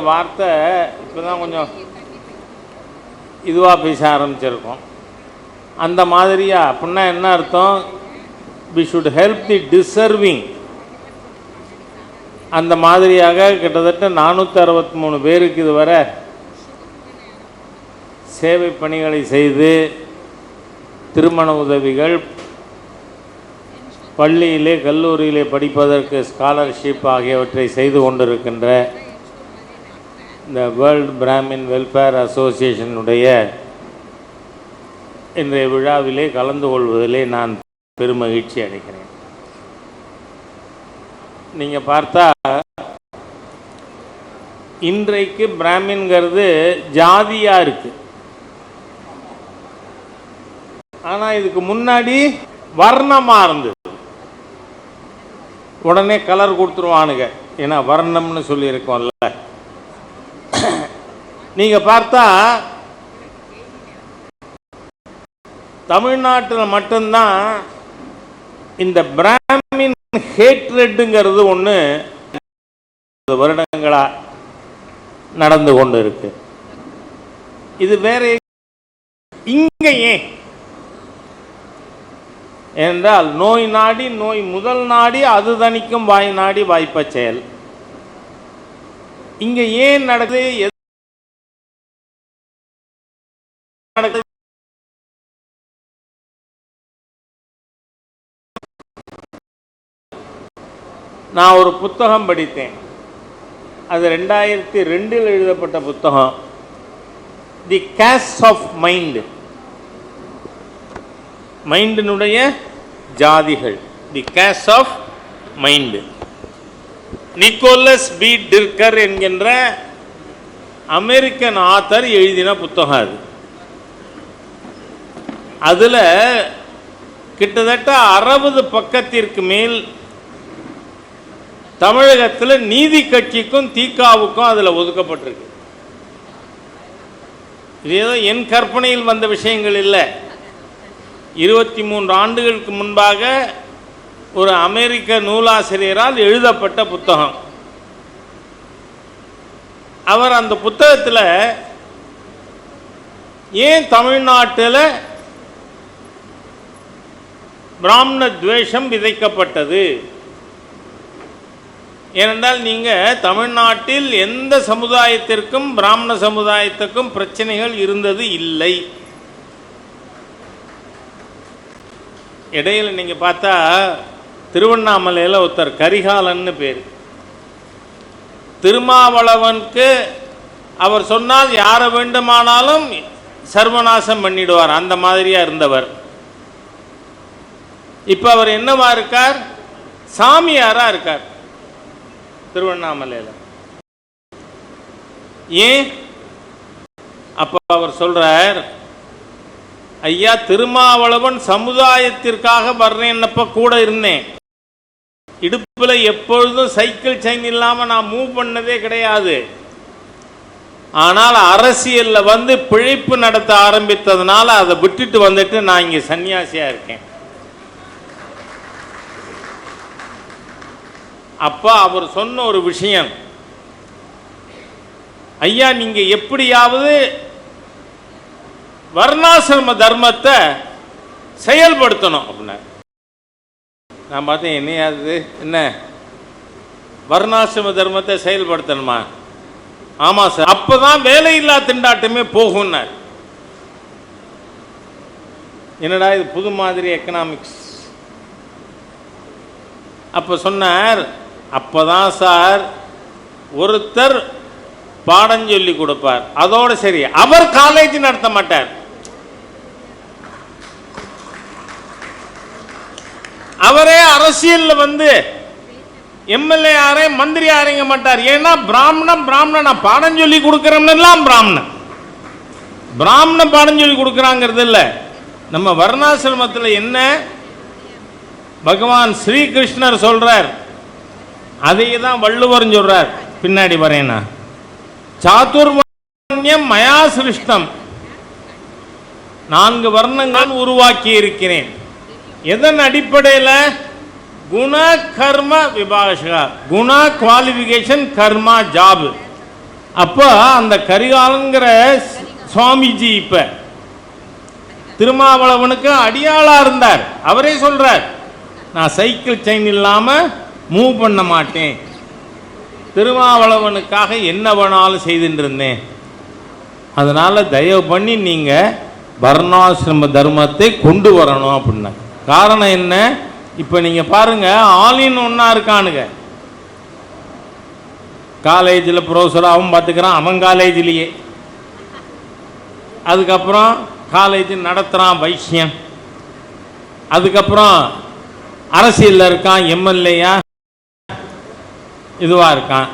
வார்த்தை இப்போ தான் கொஞ்சம் இதுவாக பேச ஆரம்பிச்சிருக்கோம். அந்த மாதிரியா அப்படின்னா என்ன அர்த்தம்? We should help the deserving. அந்த மாதிரியாக கிட்டத்தட்ட 463 பேருக்கு இதுவரை சேவை பணிகளை செய்து திருமண உதவிகள், பள்ளியிலே கல்லூரியிலே படிப்பதற்கு ஸ்காலர்ஷிப் ஆகியவற்றை செய்து கொண்டிருக்கின்ற இந்த வேர்ல்ட் பிராமின் வெல்ஃபேர் அசோசியேஷனுடைய இன்றைய விழாவிலே கலந்து கொள்வதிலே நான் பெருமகிழ்ச்சி அடைகிறேன். நீங்கள் பார்த்தா இன்றைக்கு பிராமின்கிறது ஜாதியாக இருக்குது. ஆனால் இதுக்கு முன்னாடி வர்ணமாக இருந்தது. உடனே கலர் கொடுத்துருவானுங்க, ஏன்னா வர்ணம்னு சொல்லியிருக்கோம்ல. நீங்கள் பார்த்தா தமிழ்நாட்டில் மட்டும்தான் இந்த பிராமின் ஹேட்ரெட்டுங்கிறது ஒன்று வருடங்களாக நடந்து கொண்டு இருக்கு. இது வேற இங்க ஏன் என்றால், நோய் நாடி நோய் முதல் நாடி அது தணிக்கும் வாய் நாடி வாய்ப்ப செயல். இங்க ஏன் நடக்குது? நான் ஒரு புத்தகம் படித்தேன். அது 2002 எழுதப்பட்ட புத்தகம், தி காஸ்ட் ஆஃப் மைண்ட், மைண்டினுடைய ஜாதிகள், the caste of mind. Nicholas B Dirks என்கின்ற அமெரிக்கன் ஆத்தர் எழுதின புத்தகம் அது. அதில் கிட்டத்தட்ட 60 பக்கத்திற்கு மேல் தமிழகத்தில் நீதி கட்சிக்கும் திகாவுக்கும் அதில் ஒதுக்கப்பட்டிருக்கு. இது ஏதோ என் கற்பனையில் வந்த விஷயங்கள் இல்லை. 23 ஆண்டுகளுக்கு முன்பாக ஒரு அமெரிக்க நூலாசிரியரால் எழுதப்பட்ட புத்தகம். அவர் அந்த புத்தகத்தில் ஏன் தமிழ்நாட்டில் பிராமண துவேஷம் விதைக்கப்பட்டது, ஏனென்றால் நீங்கள் தமிழ்நாட்டில் எந்த சமுதாயத்திற்கும் பிராமண சமுதாயத்துக்கும் பிரச்சனைகள் இருந்தது இல்லை. இடையில் நீங்கள் பார்த்தா திருவண்ணாமலையில் ஒருத்தர் கரிகாலன்னு பேர், திருமாவளவனுக்கு அவர் சொன்னால் யாரை வேண்டுமானாலும் சர்வநாசம் பண்ணிடுவார், அந்த மாதிரியா இருந்தவர். இப்போ அவர் என்னவா இருக்கார்? சாமியாரா இருக்கார் திருவண்ணாமலையில். ஏன்? அப்போ அவர் சொல்றார், ஐயா திருமாவளவன் சமுதாயத்திற்காக வர்றேன்னப்ப கூட இருந்தேன். இடுப்பில் எப்பொழுதும் சைக்கிள் செயின் இல்லாமல் நான் மூவ் பண்ணதே கிடையாது. ஆனால் அரசியலில் வந்து பிழைப்பு நடத்த ஆரம்பித்ததுனால அதை விட்டுட்டு வந்துட்டு நான் இங்கே சன்னியாசியாக இருக்கேன். அப்பா அவர் சொன்ன ஒரு விஷயம், ஐயா நீங்க எப்படியாவது வர்ணாசிரம தர்மத்தை செயல்படுத்தணும் அப்படின்னா. நான் பார்த்தேன், என்னையாது என்ன வர்ணாசிரம தர்மத்தை செயல்படுத்தணுமா? ஆமா சார், அப்பதான் வேலையில்லா திண்டாட்டமே போகும்னார். என்னடா இது புது மாதிரி எக்கனாமிக்ஸ். அப்ப சொன்னார், அப்பதான் சார் ஒருத்தர் பாடம் சொல்லி கொடுப்பார், அதோட சரி, அவர் காலேஜ் நடத்த மாட்டார், அவரே அரசியல் வந்து எம்எல்ஏ யாரையும் மந்திரி யாரைங்க மாட்டார். ஏன்னா பிராமணன் பாடம் சொல்லி கொடுக்கிறோம்லாம் பிராமணன் பாடம் சொல்லி கொடுக்குறாங்கிறது இல்லை. நம்ம வர்ணாசிரமத்தில் என்ன பகவான் ஸ்ரீகிருஷ்ணர் சொல்றார், அதையே தான் வள்ளுவர் சொல்றார். பின்னாடி வரேனா, சாதுர்வர்ணியம் மயா சிருஷ்டம், 4 வர்ணங்கள் உருவாக்கி இருக்கிறேன். எதன் அடிப்படையில்? குண கர்ம விபாஷா, குணா குவாலிஃபிகேஷன், கர்மா ஜாப். அப்போ அந்த கரிகாலங்கிற சுவாமிஜி இப்ப திருமாவளவனுக்கு அடியாளா இருந்தார். அவரே சொல்றார், நான் சைக்கிள் செயின் இல்லாம மூவ் பண்ண மாட்டேன், திருமாவளவனுக்காக என்ன வேணாலும் செய்துட்டு இருந்தேன், அதனால தயவு பண்ணி நீங்க வர்ணாசிரம தர்மத்தை கொண்டு வரணும் அப்படின்னா. காரணம் என்ன? இப்ப நீங்க பாருங்க, ஆலின் ஒன்னா இருக்கானுங்க. காலேஜில் ப்ரொஃபஸராகவும் பார்த்துக்கிறான் அவன் காலேஜிலேயே. அதுக்கப்புறம் காலேஜ் நடத்துகிறான் வைசியம். அதுக்கப்புறம் அரசியலில் இருக்கான், எம்எல்ஏயா இதுவாக இருக்கான்.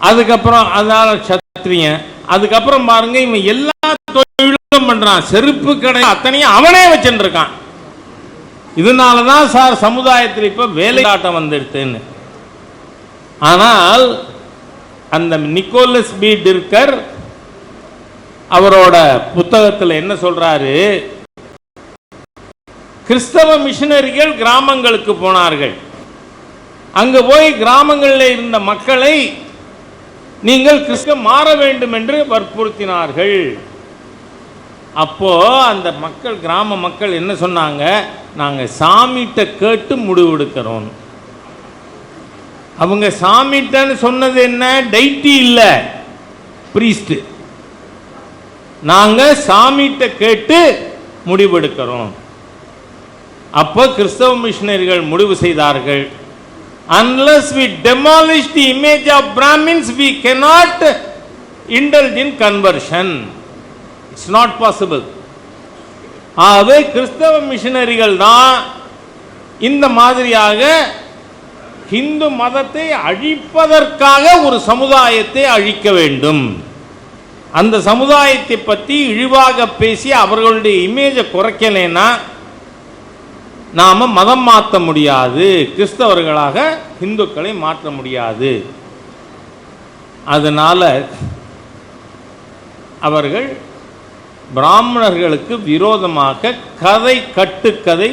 அதுக்கப்புறம் அதனால சத்திரியன். அதுக்கப்புறம் பாருங்க, இவன் எல்லா தொழிலும் பண்றான். செருப்பு கடை அத்தனையும் அவனே வச்சுட்டு இருக்கான். இதனால தான் சார் சமுதாயத்தில் இப்போ வேலையாட்டம் வந்துடுதுன்னு. ஆனால் அந்த நிக்கோலஸ் பி டிர்கர் அவரோட புத்தகத்தில் என்ன சொல்றாரு, கிறிஸ்தவ மிஷனரிகள் கிராமங்களுக்கு போனார்கள். அங்க போய் கிராமங்களில் இருந்த மக்களை நீங்கள் கிறிஸ்தவ மாற வேண்டும் என்று வற்புறுத்தினார்கள். அப்போ அந்த மக்கள், கிராம மக்கள் என்ன சொன்னாங்க, நாங்க சாமிகிட்ட கேட்டு முடிவெடுக்கிறோம். அவங்க சாமிட்டன்னு சொன்னது என்ன, டைட்டி இல்ல, பிரீஸ்ட். நாங்க சாமிட்ட கேட்டு முடிவெடுக்கிறோம். அப்போ கிறிஸ்தவ மிஷனரிகள் முடிவு செய்தார்கள், unless we demolish the image of Brahmins, we cannot indulge in conversion. It's not possible. ஆகவே கிறிஸ்தவ மிஷனரிகள் தான் இந்த மாதிரியாக இந்து மதத்தை அழிப்பதற்காக ஒரு சமுதாயத்தை அழிக்க வேண்டும். அந்த சமுதாயத்தை பற்றி இழிவாக பேசி அவர்களுடைய இமேஜை குறைக்கலைன்னா நாம மதம் மாற்ற முடியாது, கிறிஸ்தவர்களாக இந்துக்களை மாற்ற முடியாது. அதனால அவர்கள் பிராமணர்களுக்கு விரோதமாக கதை கட்டுக்கதை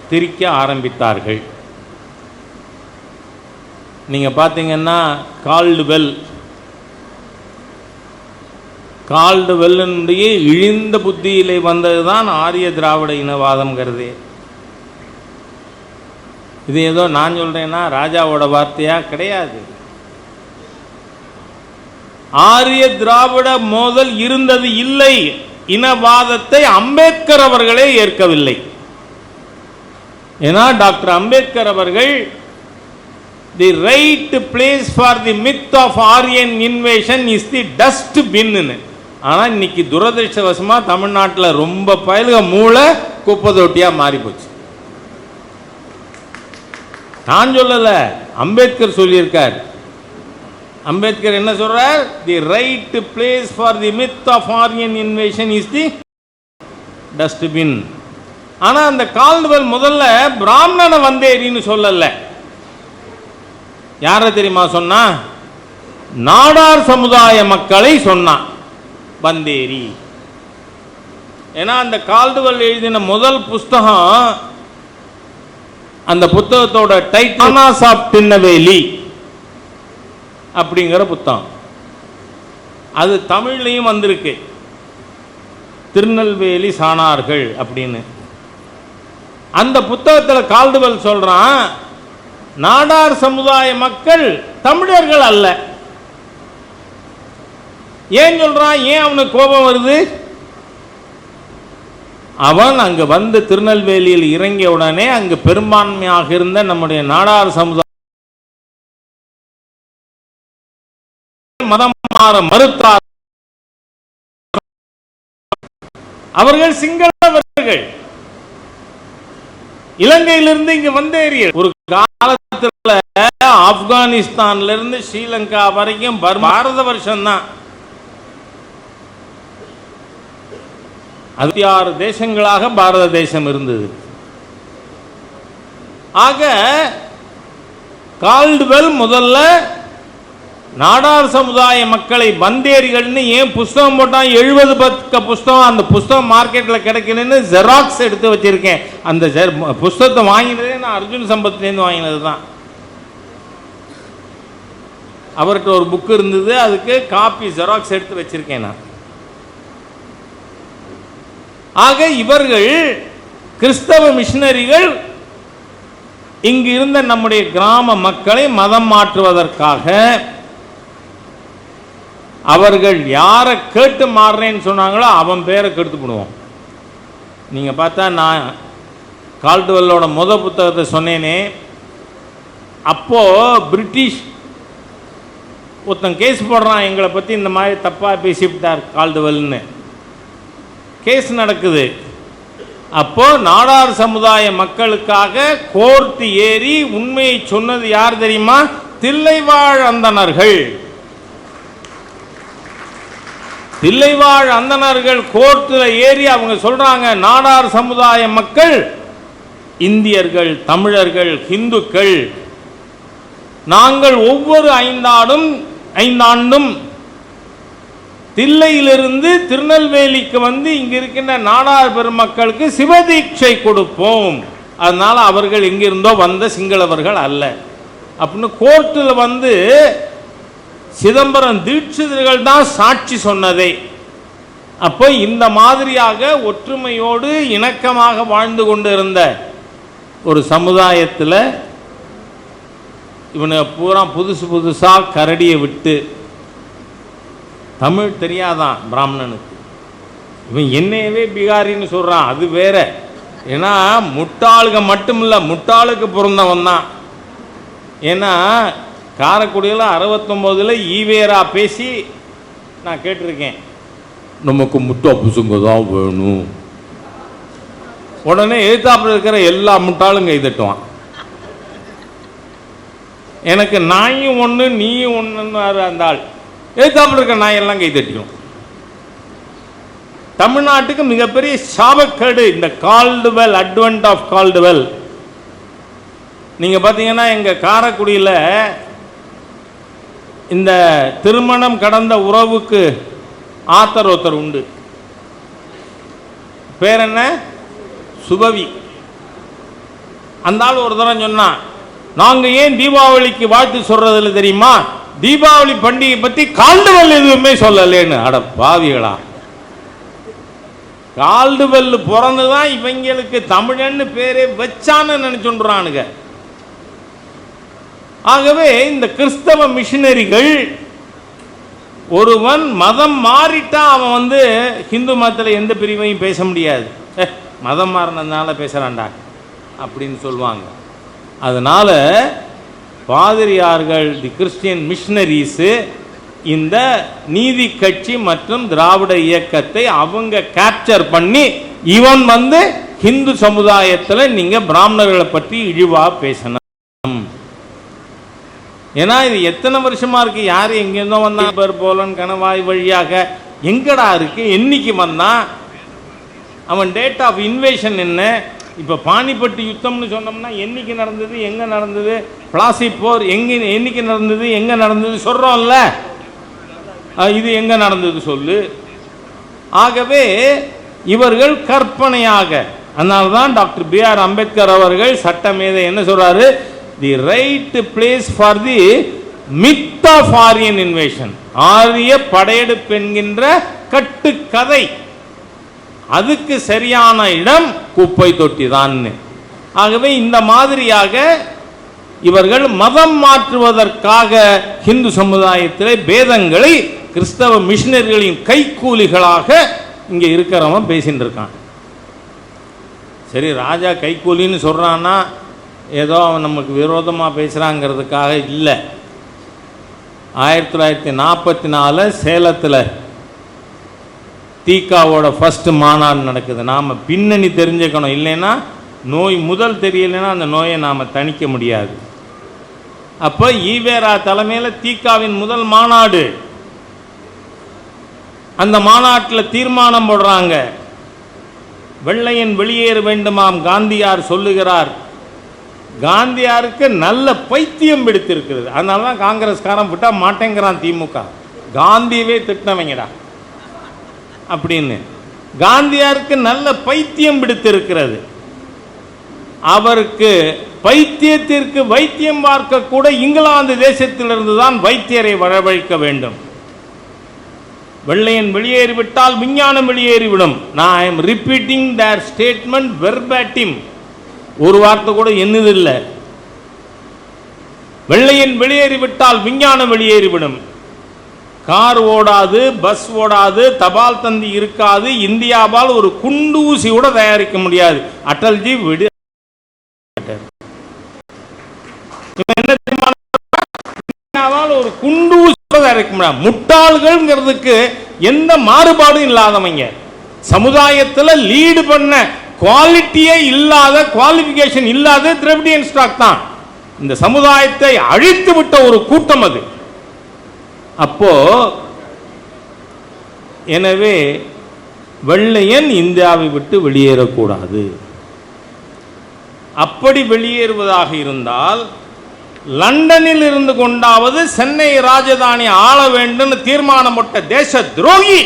திரிக்க ஆரம்பித்தார்கள். நீங்க பார்த்தீங்கன்னா கால்டுவெல்லுடைய இழிந்த புத்தியிலே வந்ததுதான் ஆரிய திராவிட இனவாதம்ங்கிறது. இது ஏதோ நான் சொல்றேன்னா ராஜாவோட வார்த்தையா? கிடையாது. ஆரிய திராவிட மோதல் இருந்தது இல்லை. இனவாதத்தை அம்பேத்கர் அவர்களே ஏற்கவில்லை. ஏன்னா டாக்டர் அம்பேத்கர் அவர்கள் the right place for the myth of Aryan invasion is the dust bin. ஆனா இன்னைக்கு துரதிர்ஷ்டவசமா தமிழ்நாட்டில் ரொம்ப பயலுக மூளை குப்பை தொட்டியா மாறி போச்சு. நான் சொல்லல, அம்பேத்கர் சொல்லியிருக்கார். அம்பேத்கர் என்ன சொல்றார், the right place for the myth of Aryan invasion is the dustbin. ஆனா அந்த கால்டுவெல் முதல்ல பிராமணனை வந்தேரின்னு சொல்லல. யார தெரியுமா சொன்னா? நாடார் சமுதாய மக்களை சொன்னான் வந்தேரி. ஏன்னா அந்த கால்டுவெல் எழுதின முதல் புஸ்தகம், அந்த புத்தகத்தோட டைட்டில் ஆஃப் திருநெல்வேலி அப்படிங்கிற புத்தகம். அது தமிழ்லையும் வந்திருக்கு, திருநெல்வேலி சாணார்கள் அப்படின்னு. அந்த புத்தகத்தில் கால்டுவெல் சொல்றான், நாடார் சமுதாய மக்கள் தமிழர்கள் அல்ல. ஏன் சொல்றான்? ஏன் அவனுக்கு கோபம் வருது? அவன் அங்கு வந்து திருநெல்வேலியில் இறங்கிய உடனே அங்கு பெரும்பான்மையாக இருந்த நம்முடைய நாடார் சமுதாய மதம் மாற மறுத்தார். அவர்கள் சிங்களவர்கள், இலங்கையிலிருந்து இங்கு வந்தேறிய ஒரு காலத்தில் ஆப்கானிஸ்தான்ல இருந்து ஸ்ரீலங்கா வரைக்கும் பாரத வருஷம் தான் 66 தேசங்களாக பாரத தேசம் இருந்தது. ஆக கால்டுவெல் முதல்ல நாடார் சமுதாய மக்களை வந்தேரிகள்னு ஏன் புஸ்தகம் போட்டான்? 70 பக்க புஸ்தகம். அந்த புஸ்தகம் மார்க்கெட்டில் கிடைக்கலன்னு ஜெராக்ஸ் எடுத்து வச்சிருக்கேன். அந்த புஸ்தகத்தை வாங்கினதே நான் அர்ஜுன் சம்பத்லேருந்து வாங்கினது தான். அவர்கிட்ட ஒரு புக்கு இருந்தது, அதுக்கு காப்பி ஜெராக்ஸ் எடுத்து வச்சிருக்கேன் நான். ஆக இவர்கள் கிறிஸ்தவ மிஷனரிகள் இங்கு இருந்த நம்முடைய கிராம மக்களை மதம் மாற்றுவதற்காக அவர்கள் யாரை கேட்டு மாறுறேன்னு சொன்னாங்களோ அவன் பேரை கெடுத்து போடுவோம். நீங்க பார்த்தா நான் கால்டுவெல்லோட புத்தகத்தை சொன்னேனே, அப்போ பிரிட்டிஷ் ஒருத்தன் கேஸ் போடுறான், எங்களை பற்றி இந்த மாதிரி தப்பாக பேசிவிட்டார் கால்டுவெல்னு. கேஸ் நடக்குது. அப்போ நாடார் சமுதாய மக்களுக்காக கோர்ட் ஏறி உண்மையை சொன்னது யார் தெரியுமா? தில்லைவாழ் அந்தணர்கள். தில்லைவாழ் அந்தணர்கள் கோர்ட்டில் ஏறி அவங்க சொல்றாங்க, நாடார் சமுதாய மக்கள் இந்தியர்கள், தமிழர்கள், இந்துக்கள், நாங்கள் ஒவ்வொரு ஐந்தாண்டும் தில்லையிலிருந்து திருநெல்வேலிக்கு வந்து இங்க இருக்கின்ற நாடார் பெருமக்களுக்கு சிவதீட்சை கொடுப்போம். அதனால அவர்கள் எங்கிருந்தோ வந்த சிங்களவர்கள் அல்ல அப்படின்னு கோர்ட்டில் வந்து சிதம்பரம் தீட்சிதர்கள் தான் சாட்சி சொன்னதே. அப்போ இந்த மாதிரியாக ஒற்றுமையோடு இணக்கமாக வாழ்ந்து கொண்டு இருந்த ஒரு சமுதாயத்தில் இவனை பூரா புதுசாக கரடியை விட்டு, தமிழ் தெரியாதான் பிராமணனுக்கு, இவன் என்னையவே பீகாரின்னு சொல்கிறான், அது வேற. ஏன்னா முட்டாளுக மட்டும் இல்லை, முட்டாளுக்கு பிறந்தவன் தான். ஏன்னா காரைக்குடியில் 69 ஈவேரா பேசி நான் கேட்டிருக்கேன், நமக்கு முட்டா புசுங்க தான் வேணும். உடனே எழுத்தாப்பில் இருக்கிற எல்லா முட்டாளும் கை தட்டுவான். எனக்கு நாயும் ஒன்று நீயும் ஒன்றுன்னு அந்த ஆள் எழுத்தாப்பில் இருக்கிற நாயெல்லாம் கை தட்டிக்கும். தமிழ்நாட்டுக்கு மிகப்பெரிய சாபக்கேடு இந்த கால்டுவெல், அட்வென்ட் ஆஃப் கால்டுவெல். நீங்கள் பார்த்தீங்கன்னா எங்கள் காரைக்குடியில் இந்த திருமணம் கடந்த உறவுக்கு ஆத்தர் ஒருத்தர் உண்டு. பேர் என்ன? சுபவி. அந்த ஆள் ஒரு தரம் சொன்னான், நாங்கள் ஏன் தீபாவளிக்கு வாழ்த்து சொல்றதில்லை தெரியுமா? தீபாவளி பண்டிகை பற்றி கால்டுவெல் எதுவுமே சொல்லலேன்னு. அட பாவிகளா, கால்டுவெல் பிறந்துதான் இவங்களுக்கு தமிழன்னு பேரே வச்சான்னு நினைச்சுன்றானுங்க. ஆகவே இந்த கிறிஸ்தவ மிஷனரிகள், ஒருவன் மதம் மாறிட்டா அவன் வந்து ஹிந்து மதத்தில் எந்த பிரிவையும் பேச முடியாது, மதம் மாறினதுனால பேசுறான்டா அப்படின்னு சொல்லுவாங்க. அதனால பாதிரியார்கள், தி கிறிஸ்டியன் மிஷனரிஸ், இந்த நீதி கட்சி மற்றும் திராவிட இயக்கத்தை அவங்க கேப்சர் பண்ணி, இவன் வந்து ஹிந்து சமுதாயத்தில் நீங்க பிராமணர்களை பற்றி இழிவா பேசணும். ஏன்னா இது எத்தனை வருஷமா இருக்கு, யாரு எங்கிருந்தோ வந்தான், போலன் கணவாய் வழியாக எங்கடா இருக்கு, என்னைக்கு வந்தான், அவன் டேட் ஆஃப் இன்வேஷன் என்ன? இப்போ பானிபட்டு யுத்தம்னு சொன்னோம்னா என்னைக்கு நடந்தது, எங்கே நடந்தது, பிளாசி போர் என்னைக்கு நடந்தது, எங்கே நடந்தது சொல்கிறோம்ல, இது எங்கே நடந்தது சொல்லு. ஆகவே இவர்கள் கற்பனையாக, அதனால தான் டாக்டர் B.R. அம்பேத்கர் அவர்கள் சட்டமேதை என்ன சொல்றாரு? The right place for the myth of Aryan invasion, ஆரிய படையெடுப்பு என்கின்ற கட்டுக்கதை, அதுக்கு சரியான இடம் குப்பை தொட்டி தான். ஆகவே இந்த மாதிரியாக இவர்கள் மதம் மாற்றுவதற்காக ஹிந்து சமுதாயத்திலே பேதங்களை கிறிஸ்தவ மிஷனரிகளின் கைக்கூலிகளாக இங்கே இருக்கிறவன் பேசிட்டு இருக்கான். சரி, ராஜா கைக்கூலின்னு சொல்றான்னா ஏதோ அவன் நமக்கு விரோதமாக பேசுகிறாங்கிறதுக்காக இல்லை. 1944 சேலத்தில் தீக்காவோட ஃபர்ஸ்ட் மாநாடு நடக்குது. நாம் பின்னணி தெரிஞ்சுக்கணும், இல்லைன்னா நோய் முதல் தெரியலைன்னா அந்த நோயை நாம் தணிக்க முடியாது. அப்போ ஈவேரா தலைமையில் தீக்காவின் முதல் மாநாடு. அந்த மாநாட்டில் தீர்மானம் போடுறாங்க, வெள்ளையன் வெளியேற வேண்டுமாம் காந்தியார் சொல்லுகிறார். காந்தியாருக்கு நல்ல பைத்தியம் பிடித்திருக்கிறது, அதனால தான் காங்கிரஸ்காரன் விட்டா மாட்டேங்கிறான் திமுக. காந்தியவே திட்டினவங்கடா அப்படின்னு. காந்தியாருக்கு நல்ல பைத்தியம் பிடித்திருக்கிறது. அவருக்கு பைத்தியத்திற்கு வைத்தியம் பார்க்க கூட இங்கிலாந்து தேசத்திலிருந்து தான் வைத்தியரை வரவழைக்க வேண்டும். வெள்ளையன் வெளியேறிவிட்டால் விஞ்ஞானம் வெளியேறிவிடும். நான் I am repeating their statement verbatim. ஒரு வார்த்தை கூட என்னதில்லை. வெள்ளையன் வெளியேறிவிட்டால் விஞ்ஞானம் வெளியேறிவிடும். கார் ஓடாது, பஸ் ஓடாது, தபால் தந்தி இருக்காது, இந்தியாவால் ஒரு குண்டு ஊசி கூட தயாரிக்க முடியாது. அட்டல்ஜி விடு ஒரு குண்டு ஊசி கூட தயாரிக்க முடியாது. முட்டாள்கள்ங்கிறதுக்கு எந்த மாறுபாடும் இல்லாதவங்க, சமுதாயத்தில் லீடு பண்ண குவாலிட்டியே இல்லாத, குவாலிபிகேஷன் இல்லாத திராவிடியன் ஸ்டாக் தான் இந்த சமுதாயத்தை அழித்து விட்ட ஒரு கூட்டம் அது. அப்போ எனவே வெள்ளையன் இந்தியாவை விட்டு வெளியேறக்கூடாது. அப்படி வெளியேறுவதாக இருந்தால் லண்டனில் இருந்து கொண்டாவது சென்னை ராஜதானி ஆள வேண்டும் தீர்மானம் போட்ட தேச துரோகி.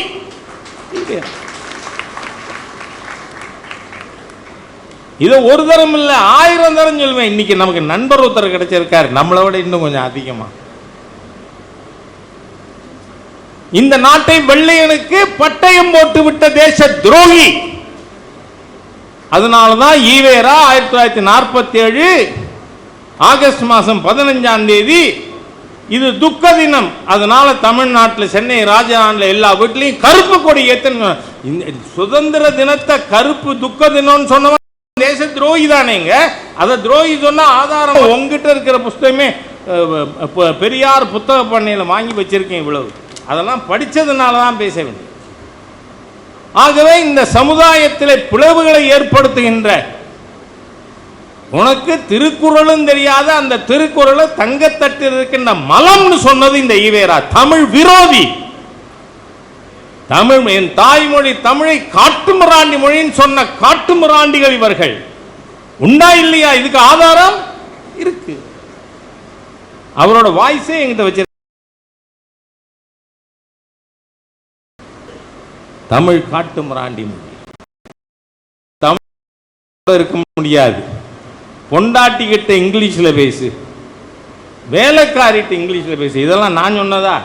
இதை ஒரு தரம் இல்லை 1000 தரம் சொல்லுவேன். இன்னைக்கு நமக்கு நண்பர் ஒருத்தர் கிடைச்சிருக்காரு, நம்மளை விட இன்னும் கொஞ்சம் அதிகமா. இந்த நாட்டை வெள்ளையனுக்கு பட்டயம் போட்டு விட்ட தேச துரோகி. அதனாலதான் ஈவேரா 1947 ஆகஸ்ட் மாதம் 15ஆம் தேதி இது துக்க தினம். அதனால தமிழ்நாட்டில் சென்னை ராஜதானியில் எல்லா வீட்லையும் கருப்பு கொடி ஏத்தணும். சுதந்திர தினத்தை கருப்பு துக்க தினம்னு சொன்னவன் தேச துரோகி தானேங்க. அதை துரோகி சொன்னா ஆதாரம் உங்ககிட்ட இருக்கிற புஸ்தகமே பெரியார் புத்தக பண்ணையில் வாங்கி வச்சிருக்கேன். இவ்வளவு அதெல்லாம் படிச்சதுனால தான் பேச வேண்டும். ஆகவே இந்த சமுதாயத்தில் பிளவுகளை ஏற்படுத்துகின்ற, உனக்கு திருக்குறளும் தெரியாத அந்த திருக்குறளை தங்கத்தட்டில் இருக்கின்ற மலம்னு சொன்னது இந்த ஈவேரா. தமிழ் விரோதி. தமிழ் என் தாய்மொழி தமிழை காட்டுமிராண்டி மொழின்னு சொன்ன காட்டுமிராண்டிகள் இவர்கள். உண்டா இல்லையா? இதுக்கு ஆதாரம் இருக்கு. அவரோட வாய்ஸே என்கிட்ட வச்சு தமிழ் காட்டுமிராண்டி மொழி. தமிழ் இருக்க முடியாது. பொண்டாட்டி கிட்ட இங்கிலீஷ்ல பேசு, வேலைக்காரிட்ட இங்கிலீஷ்ல பேசு. இதெல்லாம் நான் சொன்னதா?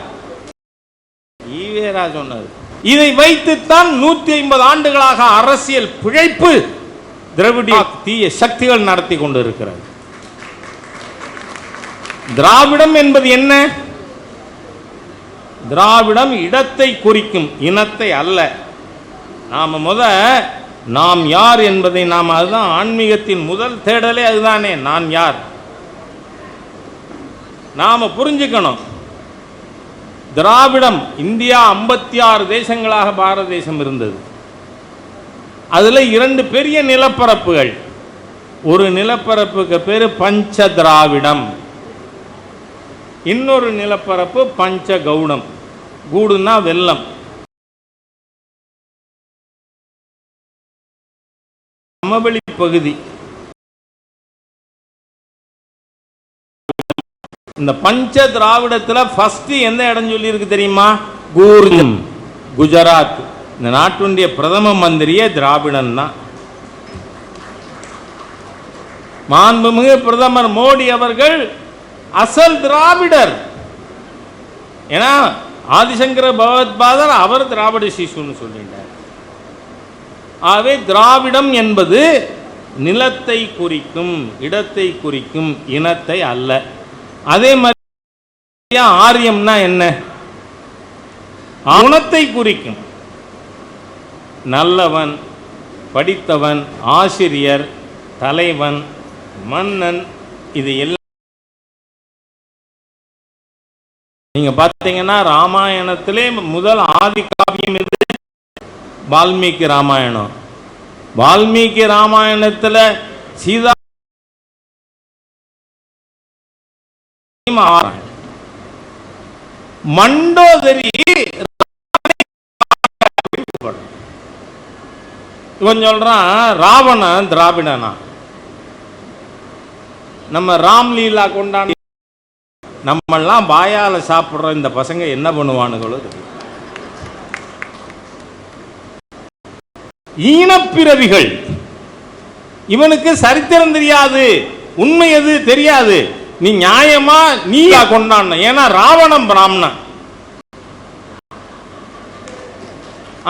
ஈவேரா சொன்னது. இதை வைத்துத்தான் 150 ஆண்டுகளாக அரசியல் பிழைப்பு திராவிட தீய சக்திகள் நடத்தி கொண்டிருக்கிறது. திராவிடம் என்பது என்ன? திராவிடம் இடத்தை குறிக்கும், இனத்தை அல்ல. நாம் யார் என்பதை நாம், அதுதான் ஆன்மீகத்தின் முதல் தேடலே அதுதானே. நான் யார் நாம புரிஞ்சுக்கணும். திராவிடம் இந்தியா 56 தேசங்களாக பாரத தேசம் இருந்தது. அதுல 2 பெரிய நிலப்பரப்புகள். ஒரு நிலப்பரப்புக்கு பேரு பஞ்ச திராவிடம், இன்னொரு நிலப்பரப்பு பஞ்ச கவுடம். கூடுனா வெள்ளம். சமவெளி பகுதி. இந்த பஞ்ச திராவிடத்தில் ஃபர்ஸ்ட் எந்த இடம் சொல்லி இருக்கு தெரியுமா? கூர்ஜம், குஜராத். இந்த நாட்டுடைய பிரதம மந்திரியே திராவிடன் தான். மாண்புமிகு பிரதமர் மோடி அவர்கள் அசல் திராவிடர். ஏன்னா ஆதிசங்கர பகவத்பாதர் அவர் திராவிட சிசுன்னு சொல்லிட்டார். ஆகவே திராவிடம் என்பது நிலத்தை குறிக்கும், இடத்தை குறிக்கும், இனத்தை அல்ல. அதே மாதிரி ஆரியம்னா என்ன? குணத்தை குறிக்கும். நல்லவன், படித்தவன், ஆசிரியர், தலைவன், மன்னன். இது எல்லாம் நீங்க பார்த்தீங்கன்னா ராமாயணத்திலே முதல் ஆதி காவியம் இது வால்மீகி ராமாயணம். வால்மீகி ராமாயணத்துல சீதா மண்டோதரி இவன் சொல்றான் ராவணன் திராவிடனா. நம்ம ராம்லீலா கொண்டாடி நம்மெல்லாம் வாயால சாப்பிடுற இந்த பசங்க என்ன பண்ணுவானுங்களோ. ஈனப்பிறவிகள். இவனுக்கு சரித்திரம் தெரியாது. உண்மை எது தெரியாது. நீ நியாயமா நீ கொண்டாட, ஏன்னா ராவணன் பிராமணன்.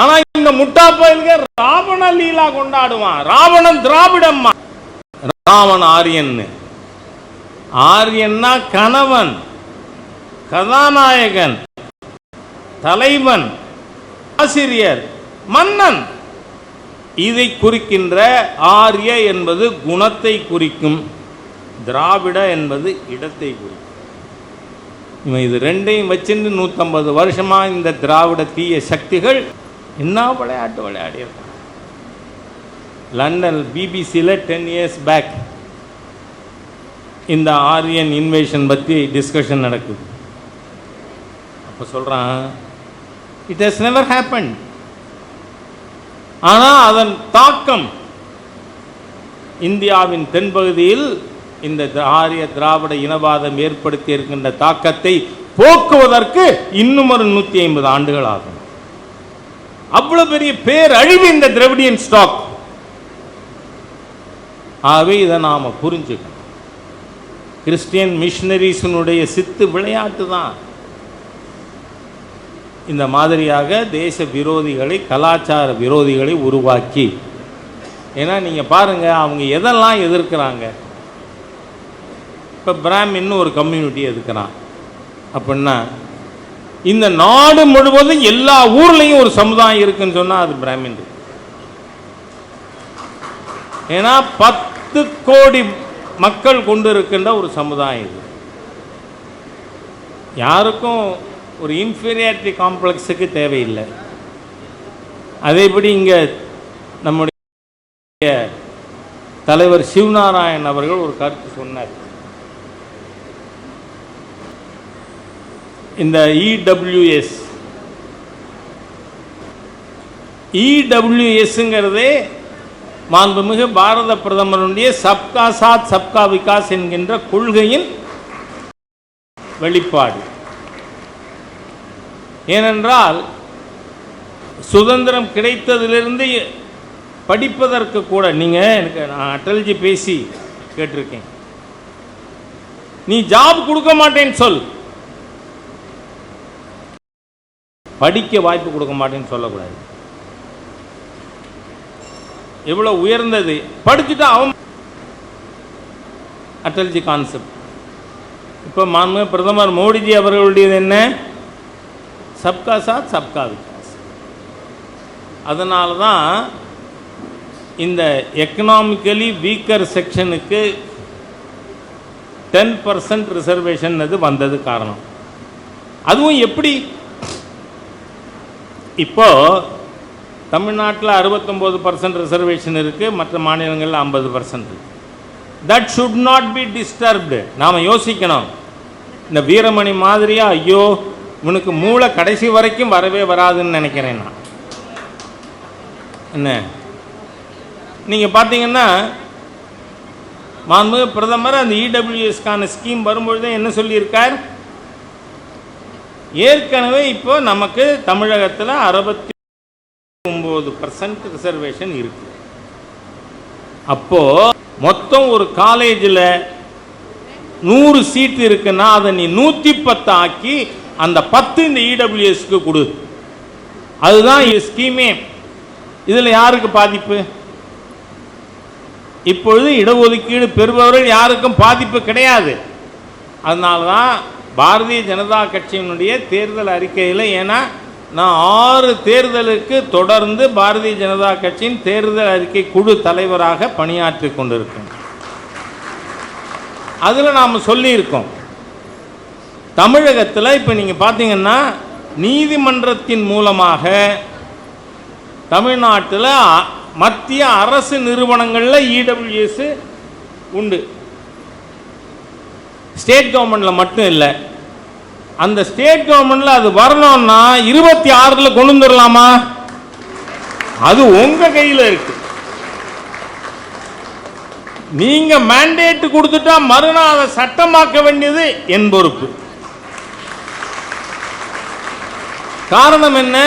ஆனா இந்த முட்டா பயில்க ராவண லீலா கொண்டாடுவான். ராவணன் திராவிடம்மா, ராவண ஆரியன். ஆரியன்னா கணவன், கதாநாயகன், தலைவன், ஆசிரியர், மன்னன். இதை குறிக்கின்ற ஆரிய என்பது குணத்தை குறிக்கும், திராவிட என்பது இடத்தை குறிக்கும். இவன் இது ரெண்டையும் வச்சுட்டு 150 வருஷமா இந்த திராவிட தீய சக்திகள் என்ன விளையாட்டு விளையாடி இருக்காங்க. லண்டன் பிபிசியில் 10 years பேக் இந்த ஆரியன் இன்வேஷன் பற்றி டிஸ்கஷன் நடக்குது. அப்போ சொல்கிறான், இட் ஹஸ் நெவர் ஹேப்பன். ஆனால் அதன் தாக்கம் இந்தியாவின் தென்பகுதியில் இந்த ஆரிய திராவிட இனவாதம் ஏற்படுத்தி இருக்கின்ற தாக்கத்தை போக்குவதற்கு இன்னும் ஒரு 150 ஆண்டுகள் ஆகும். அவ்வளவு பெரிய பேரழிவு இந்த திராவிடியன் ஸ்டாக். ஆகவே இதை நாம புரிஞ்சுக்கணும். கிறிஸ்டியன் மிஷனரிஸினுடைய சித்து விளையாட்டு தான் இந்த மாதிரியாக தேச விரோதிகளை, கலாச்சார விரோதிகளை உருவாக்கி. ஏன்னா நீங்க பாருங்க, அவங்க எதெல்லாம் எதிர்க்கிறாங்க. இப்போ பிராமின் ஒரு கம்யூனிட்டி எதிர்க்கிறான் அப்படின்னா, இந்த நாடு முழுவதும் எல்லா ஊர்லையும் ஒரு சமுதாயம் இருக்குன்னு சொன்னா அது பிராமின். ஏன்னா 10 கோடி மக்கள் கொண்டு இருக்கின்ற ஒரு சமுதாயம் இது. யாருக்கும் ஒரு இன்ஃபீரியாரிட்டி காம்ப்ளெக்ஸுக்கு தேவையில்லை. அதேபடி இங்க நம்முடைய தலைவர் சிவநாராயண் அவர்கள் ஒரு கருத்து சொன்னார். இந்த இடபிள்யூஎஸ்ங்கிறதே மாண்புமிகு பாரத பிரதமருடைய சப்கா சாத் சப்கா விகாஸ் என்கின்ற கொள்கையின் வெளிப்பாடு. ஏனென்றால் சுதந்திரம் கிடைத்ததிலிருந்து படிப்பதற்கு கூட நான் அட்டல்ஜி பேசி கேட்டிருக்கேன், நீ ஜாப் கொடுக்க மாட்டேன்னு சொல், படிக்க வாய்ப்பு கொடுக்க மாட்டேன்னு சொல்லக்கூடாது. எவ்வளவு உயர்ந்தது, படிச்சுட்டா அவன் அட்டல்ஜி கான்செப்ட். இப்போ மாண்புமிகு பிரதமர் மோடிஜி அவர்களுடையது என்ன? சப்கா சாத் சப்கா விகாஸ். அதனால தான் இந்த எக்கனாமிக்கலி வீக்கர் செக்ஷனுக்கு 10% ரிசர்வேஷன் அது வந்தது காரணம். அதுவும் எப்படி? இப்போ தமிழ்நாட்டில் 69% ரிசர்வேஷன் இருக்கு, மற்ற மாநிலங்களில் 50% இருக்கு. That should not be disturbed. நாம் யோசிக்கணும். இந்த வீரமணி மாதிரியா, ஐயோ உனக்கு மூளை கடைசி வரைக்கும் வரவே வராதுன்னு நினைக்கிறேன் நான். என்ன நீங்கள் பார்த்தீங்கன்னா, மாண்புமிகு பிரதமர் அந்த இடபிள்யூஎஸ்கான ஸ்கீம் வரும்பொழுதே என்ன சொல்லியிருக்கார்? ஏற்கனவே இப்போ நமக்கு தமிழகத்தில் 69% ரிசர்வேஷன் இருக்கு. அப்போ மொத்தம் ஒரு காலேஜில் 100 சீட் இருக்குன்னா அதை நீ 110 ஆக்கி அந்த 10 இந்த இடபிள்யூஎஸ்க்கு கொடு. அதுதான் ஸ்கீமே. இதில் யாருக்கு பாதிப்பு? இப்பொழுது இடஒதுக்கீடு பெறுபவர்கள் யாருக்கும் பாதிப்பு கிடையாது. அதனால தான் பாரதிய ஜனதா கட்சியினுடைய தேர்தல் அறிக்கையில், ஏன்னா நான் 6 தேர்தலுக்கு தொடர்ந்து பாரதிய ஜனதா கட்சியின் தேர்தல் அறிக்கை குழு தலைவராக பணியாற்றி கொண்டிருக்கேன். அதில் நாம் சொல்லியிருக்கோம், தமிழகத்தில் இப்போ நீங்கள் பார்த்தீங்கன்னா நீதிமன்றத்தின் மூலமாக தமிழ்நாட்டில் மத்திய அரசு நிறுவனங்களில் இடபிள்யூஎஸ் உண்டு. ஸ்டேட் கவர்மெண்ட்ல மட்டும் இல்லை. அந்த ஸ்டேட் கவர்மெண்ட்ல அது வரணும்னா 26ல் கொண்டு வந்துடலாமா? அது உங்க கையில் இருக்கு. நீங்க மேண்டேட் கொடுத்துட்டா மறுநாள் அதை சட்டமாக்க வேண்டியது என் பொறுப்பு. காரணம் என்ன?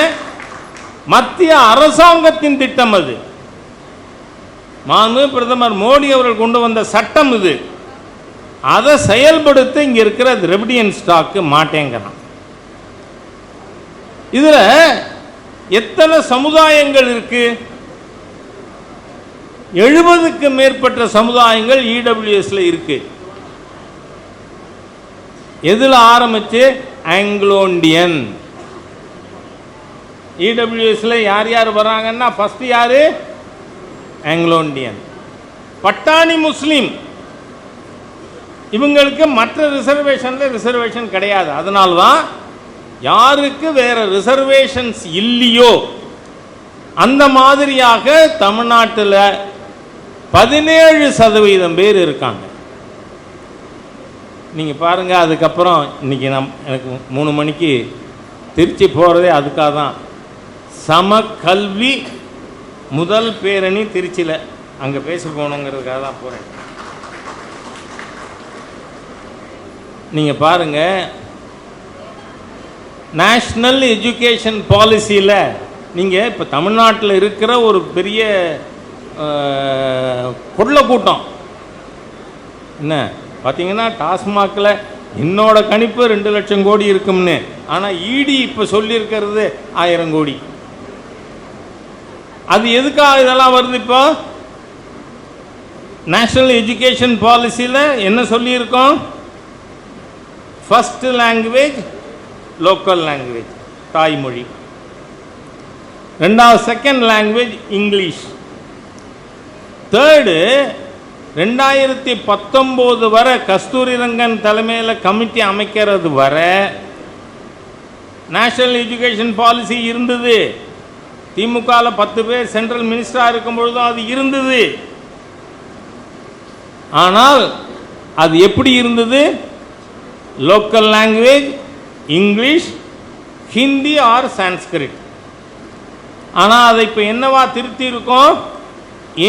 மத்திய அரசாங்கத்தின் திட்டம் அது. மாண்புமிகு பிரதமர் மோடி அவர்கள் கொண்டு வந்த சட்டம் இது. அதை செயல்படுத்த இங்க இருக்கிற திரவிடியன் ஸ்டாக்கு மாட்டேங்கிறான். இதுல எத்தனை சமுதாயங்கள் இருக்கு? 70க்கு மேற்பட்ட சமுதாயங்கள் இடபிள்யூஎஸ்ல இருக்கு. எதுல ஆரம்பிச்சு? Anglo Indian. இடபிள்யூஎஸ்ல யார் யார் வராங்கன்னா ஃபர்ஸ்ட் யாரு? Anglo Indian. பட்டாணி முஸ்லீம், இவங்களுக்கு மற்ற ரிசர்வேஷன்ல ரிசர்வேஷன் கிடையாது. அதனால்தான் யாருக்கு வேற ரிசர்வேஷன்ஸ் இல்லையோ அந்த மாதிரியாக தமிழ்நாட்டில் 17% பேர் இருக்காங்க. நீங்க பாருங்க. அதுக்கப்புறம் இன்னைக்கு எனக்கு 3 மணிக்கு திருச்சி போறதே அதுக்காக தான். சம கல்வி முதல் பேரணி திருச்சியில், அங்கே பேச போகணுங்கிறதுக்காக தான் போகிறேன். நீங்கள் பாருங்க, நேஷ்னல் எஜுகேஷன் பாலிசியில் நீங்கள் இப்போ தமிழ்நாட்டில் இருக்கிற ஒரு பெரிய கொள்ள கூட்டம் என்ன பார்த்தீங்கன்னா, டாஸ்மாகில் என்னோட கணிப்பு 2 லட்சம் கோடி இருக்கும்னு, ஆனால் இடி இப்போ சொல்லியிருக்கிறது 1000 கோடி. அது எதுக்காக இதெல்லாம் வருது? இப்போ நேஷனல் எஜுகேஷன் பாலிசியில் என்ன சொல்லியிருக்கோம்? ஃபர்ஸ்ட் லாங்குவேஜ் லோக்கல் லாங்குவேஜ், தாய்மொழி. ரெண்டாவது செகண்ட் லாங்குவேஜ் இங்கிலீஷ். தேர்டு 2019 வரை கஸ்தூரி ரங்கன் தலைமையில் கமிட்டி அமைக்கிறது வரை நேஷனல் எஜுகேஷன் பாலிசி இருந்தது. திமுகவில் 10 பேர் சென்ட்ரல் மினிஸ்டரா இருக்கும் பொழுது அது இருந்தது. ஆனால் அது எப்படி இருந்தது? Local language English, Hindi or Sanskrit. ஆனால் அதை இப்போ என்னவா திருத்தி இருக்கோம்?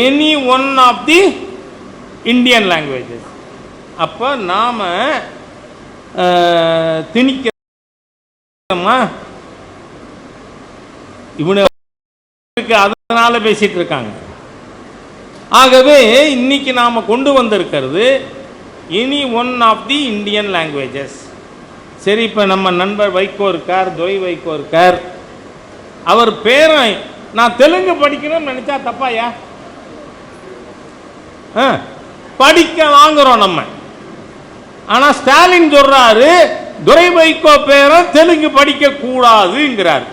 Any one of the Indian languages. அப்போ நாம திணிக்கிறோமா? இவனு அதனால பேசிட்டு இருக்காங்க. ஆகவே இன்னைக்கு நாம கொண்டு வந்திருக்கிறது any one of the Indian languages. சரி, இப்போ நம்ம நண்பர் வைகோ இருக்கார், துரை வைகோ இருக்கார். அவர் பேரை நான் தெலுங்கு படிக்கணும்னு நினைச்சா தப்பாயா? படிக்க வாங்குறோம் நம்ம. ஆனா ஸ்டாலின் சொல்றாரு துரை வைகோ பேரை தெலுங்கு படிக்க கூடாதுங்கிறார்.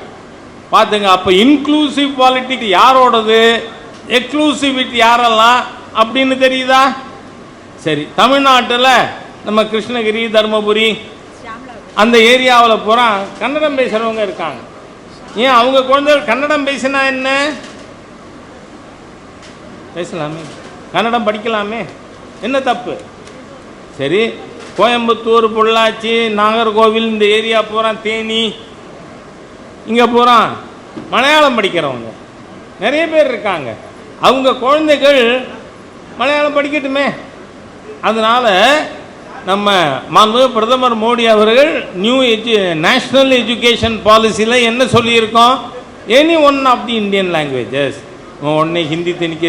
பாத்துங்க, அப்ப இன்க்ளூசிவ் பாலிட்டிக்ஸ் யாரோடது, எக்ஸ்க்ளூசிவிட்டி யாரெல்லாம் அப்படின்னு தெரியுதா? சரி, தமிழ்நாட்டில் நம்ம கிருஷ்ணகிரி, தர்மபுரி அந்த ஏரியாவில் பூரா கன்னடம் பேசுறவங்க இருக்காங்க. ஏன் அவங்க குழந்தைகள் கன்னடம் பேசினா என்ன? பேசலாமே, கன்னடம் படிக்கலாமே, என்ன தப்பு? சரி, கோயம்புத்தூர், பொள்ளாச்சி, நாகர்கோவில் இந்த ஏரியா பூரா, தேனி, இங்கே பூரா மலையாளம் படிக்கிறவங்க நிறைய பேர் இருக்காங்க. அவங்க குழந்தைகள் மலையாளம் படிக்கட்டுமே. அதனால நம்ம மாண்புமிகு பிரதமர் மோடி அவர்கள் நேஷனல் எஜுகேஷன் பாலிசியில் என்ன சொல்லியிருக்கோம்? Any one of the Indian languages. உடனே ஹிந்தி திணிக்க